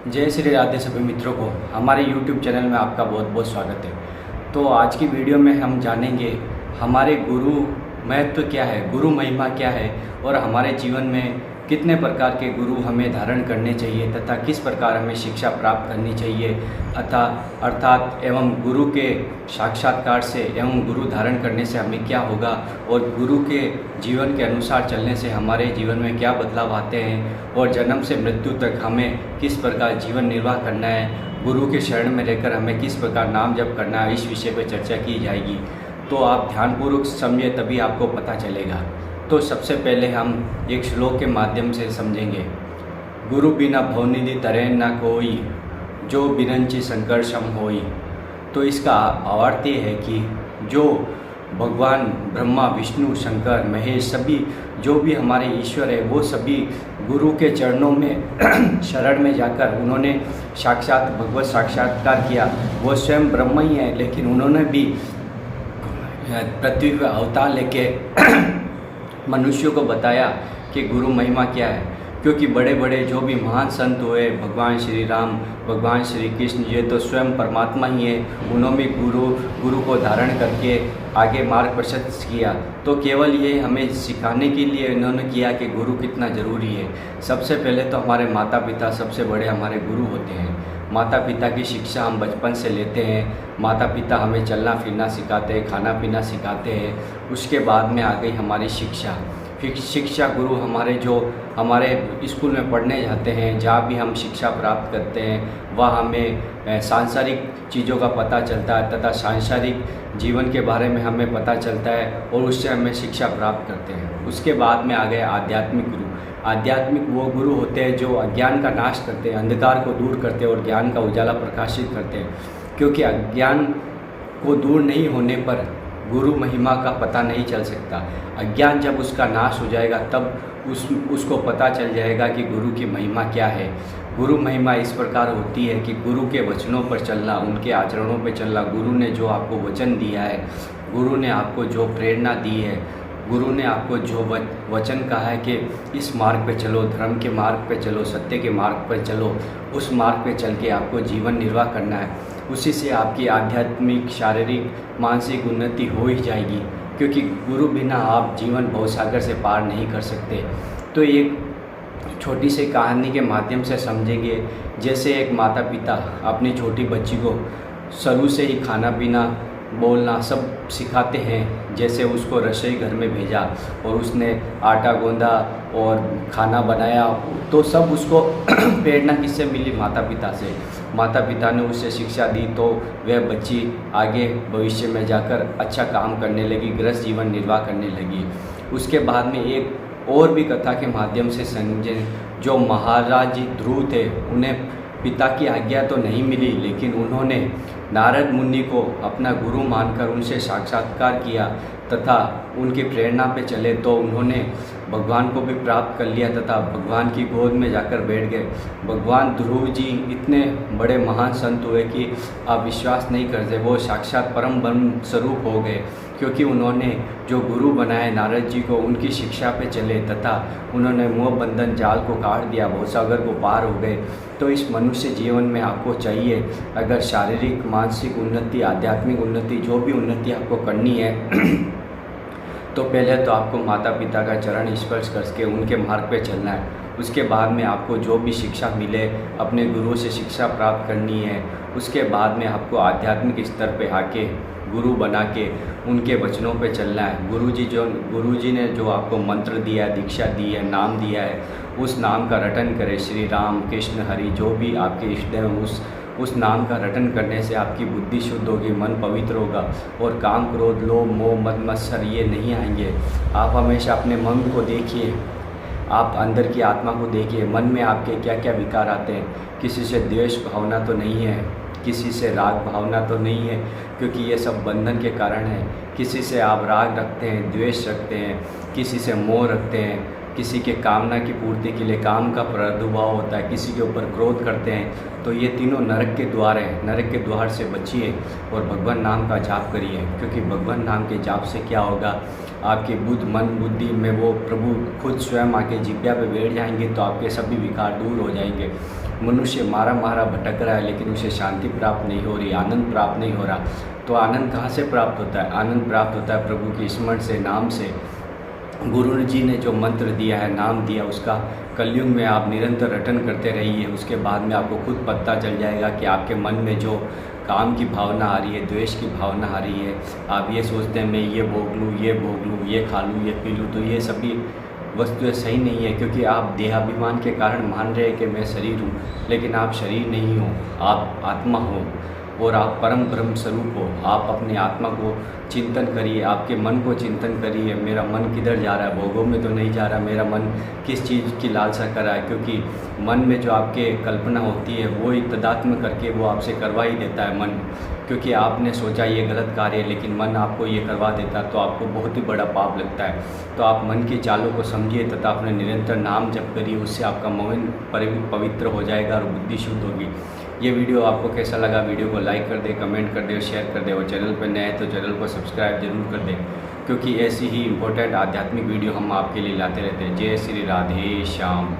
जय श्री राधे सभी मित्रों को हमारे YouTube चैनल में आपका बहुत बहुत स्वागत है। तो आज की वीडियो में हम जानेंगे हमारे गुरु महत्व क्या है, गुरु महिमा क्या है और हमारे जीवन में कितने प्रकार के गुरु हमें धारण करने चाहिए तथा किस प्रकार हमें शिक्षा प्राप्त करनी चाहिए अर्थात एवं गुरु के साक्षात्कार से एवं गुरु धारण करने से हमें क्या होगा और गुरु के जीवन के अनुसार चलने से हमारे जीवन में क्या बदलाव आते हैं और जन्म से मृत्यु तक हमें किस प्रकार जीवन निर्वाह करना है, गुरु के शरण में रहकर हमें किस प्रकार नाम जप करना है, इस विषय पर चर्चा की जाएगी। तो आप ध्यानपूर्वक समझिए तभी आपको पता चलेगा। तो सबसे पहले हम एक श्लोक के माध्यम से समझेंगे। गुरु बिना भवनिधि तरेन न कोई, जो बिरंची संकर्षम होई। तो इसका भावार्थ ये है कि जो भगवान ब्रह्मा विष्णु शंकर महेश सभी जो भी हमारे ईश्वर है वो सभी गुरु के चरणों में शरण में जाकर उन्होंने भगवत साक्षात्कार किया। वो स्वयं ब्रह्म ही है, लेकिन उन्होंने भी पृथ्वी पर अवतार लेके मनुष्यों को बताया कि गुरु महिमा क्या है। क्योंकि बड़े बड़े जो भी महान संत हुए, भगवान श्री राम, भगवान श्री कृष्ण, ये तो स्वयं परमात्मा ही है। उन्होंने गुरु को धारण करके आगे मार्ग प्रशस्त किया। तो केवल ये हमें सिखाने के लिए इन्होंने किया कि गुरु कितना ज़रूरी है। सबसे पहले तो हमारे माता पिता सबसे बड़े हमारे गुरु होते हैं। माता पिता की शिक्षा हम बचपन से लेते हैं। माता पिता हमें चलना फिरना सिखाते हैं, खाना पीना सिखाते हैं। उसके बाद में आ गई हमारी शिक्षा। फिर शिक्षा गुरु हमारे स्कूल में पढ़ने जाते हैं, जहाँ भी हम शिक्षा प्राप्त करते हैं वह हमें सांसारिक चीज़ों का पता चलता है तथा सांसारिक जीवन के बारे में हमें पता चलता है और उससे हमें शिक्षा प्राप्त करते हैं। उसके बाद में आ गए आध्यात्मिक गुरु। आध्यात्मिक वो गुरु होते हैं जो अज्ञान का नाश करते हैं, अंधकार को दूर करते हैं और ज्ञान का उजाला प्रकाशित करते हैं। क्योंकि अज्ञान को दूर नहीं होने पर गुरु महिमा का पता नहीं चल सकता। अज्ञान जब उसका नाश हो जाएगा तब उसको पता चल जाएगा कि गुरु की महिमा क्या है। गुरु महिमा इस प्रकार होती है कि गुरु के वचनों पर चलना, उनके आचरणों पर चलना। गुरु ने जो आपको वचन दिया है, गुरु ने आपको जो प्रेरणा दी है, गुरु ने आपको जो वचन कहा है कि इस मार्ग पे चलो, धर्म के मार्ग पे चलो, सत्य के मार्ग पे चलो, उस मार्ग पे चल के आपको जीवन निर्वाह करना है। उसी से आपकी आध्यात्मिक, शारीरिक, मानसिक उन्नति हो ही जाएगी। क्योंकि गुरु बिना आप जीवन भवसागर से पार नहीं कर सकते। तो एक छोटी सी कहानी के माध्यम से समझेंगे। जैसे एक माता पिता अपनी छोटी बच्ची को शुरू से ही खाना पीना, बोलना सब सिखाते हैं। जैसे उसको रसोई घर में भेजा और उसने आटा गूंदा और खाना बनाया, तो सब उसको प्रेरणा किससे मिली? माता पिता से। माता पिता ने उससे शिक्षा दी तो वह बच्ची आगे भविष्य में जाकर अच्छा काम करने लगी, गृहस्थ जीवन निर्वाह करने लगी। उसके बाद में एक और भी कथा के माध्यम से समझें। जो महाराज जी ध्रुव थे, उन्हें पिता की आज्ञा तो नहीं मिली, लेकिन उन्होंने नारद मुनि को अपना गुरु मानकर उनसे साक्षात्कार किया तथा उनकी प्रेरणा पे चले तो उन्होंने भगवान को भी प्राप्त कर लिया तथा भगवान की गोद में जाकर बैठ गए। भगवान ध्रुव जी इतने बड़े महान संत हुए कि आप विश्वास नहीं करते, वो साक्षात परम ब्रह्म स्वरूप हो गए। क्योंकि उन्होंने जो गुरु बनाए नारद जी को, उनकी शिक्षा पे चले तथा उन्होंने मोह बंधन जाल को काट दिया, भवसागर को पार हो गए। तो इस मनुष्य जीवन में आपको चाहिए, अगर शारीरिक, मानसिक उन्नति, आध्यात्मिक उन्नति, जो भी उन्नति आपको करनी है तो पहले तो आपको माता पिता का चरण स्पर्श करके उनके मार्ग पे चलना है। उसके बाद में आपको जो भी शिक्षा मिले अपने गुरु से शिक्षा प्राप्त करनी है। उसके बाद में आपको आध्यात्मिक स्तर पे आके गुरु बना के उनके वचनों पे चलना है। गुरु जी ने जो आपको मंत्र दिया है, दीक्षा दी है, नाम दिया है, उस नाम का रटन करें। श्री राम कृष्ण हरि जो भी आपके इष्ट हैं उस नाम का रटन करने से आपकी बुद्धि शुद्ध होगी, मन पवित्र होगा और काम, क्रोध, लोभ, मोह, मद, मत्सर ये नहीं आएंगे। आप हमेशा अपने मन को देखिए, आप अंदर की आत्मा को देखिए, मन में आपके क्या क्या विकार आते हैं। किसी से द्वेष भावना तो नहीं है, किसी से राग भावना तो नहीं है, क्योंकि ये सब बंधन के कारण है। किसी से आप राग रखते हैं, द्वेष रखते हैं, किसी से मोह रखते हैं, किसी के कामना की पूर्ति के लिए काम का प्रादुर्भाव होता है, किसी के ऊपर क्रोध करते हैं। तो ये तीनों नरक के द्वार हैं। नरक के द्वार से बचिए और भगवान नाम का जाप करिए। क्योंकि भगवान नाम के जाप से क्या होगा, आपके मन बुद्धि में वो प्रभु खुद स्वयं आके जिब्या पे बैठ जाएंगे तो आपके सभी विकार दूर हो जाएंगे। मनुष्य मारा मारा भटक रहा है, लेकिन उसे शांति प्राप्त नहीं हो रही, आनंद प्राप्त नहीं हो रहा। तो आनंद कहाँ से प्राप्त होता है? आनंद प्राप्त होता है प्रभु की स्मरण से, नाम से। गुरु जी ने जो मंत्र दिया है, नाम दिया, उसका कलयुग में आप निरंतर रटन करते रहिए। उसके बाद में आपको खुद पता चल जाएगा कि आपके मन में जो काम की भावना आ रही है, द्वेष की भावना आ रही है, आप ये सोचते हैं मैं ये भोग लूँ, ये भोग लूँ, ये खा लूँ, ये पी लूँ, तो ये सभी वस्तुएं सही नहीं है, क्योंकि आप देहाभिमान के कारण मान रहे हैं कि मैं शरीर हूँ, लेकिन आप शरीर नहीं हो, आप आत्मा हो और आप परम ब्रह्म स्वरूप हो। आप अपने आत्मा को चिंतन करिए, आपके मन को चिंतन करिए, मेरा मन किधर जा रहा है? भोगों में तो नहीं जा रहा, मेरा मन किस चीज़ की लालसा कर रहा है? क्योंकि मन में जो आपके कल्पना होती है वो ही तदात्म करके वो आपसे करवा ही देता है मन, क्योंकि आपने सोचा ये गलत कार्य है, लेकिन मन आपको ये करवा देता है, तो आपको बहुत ही बड़ा पाप लगता है। तो आप मन की चालों को समझिए तथा अपने निरंतर नाम जप करिए, उससे आपका मन पवित्र हो जाएगा और बुद्धि शुद्ध होगी। ये वीडियो आपको कैसा लगा? वीडियो को लाइक कर दे, कमेंट कर दे और शेयर कर दे, और चैनल पर नए हैं तो चैनल को सब्सक्राइब जरूर कर दे, क्योंकि ऐसी ही इम्पोर्टेंट आध्यात्मिक वीडियो हम आपके लिए लाते रहते हैं। जय श्री राधे श्याम।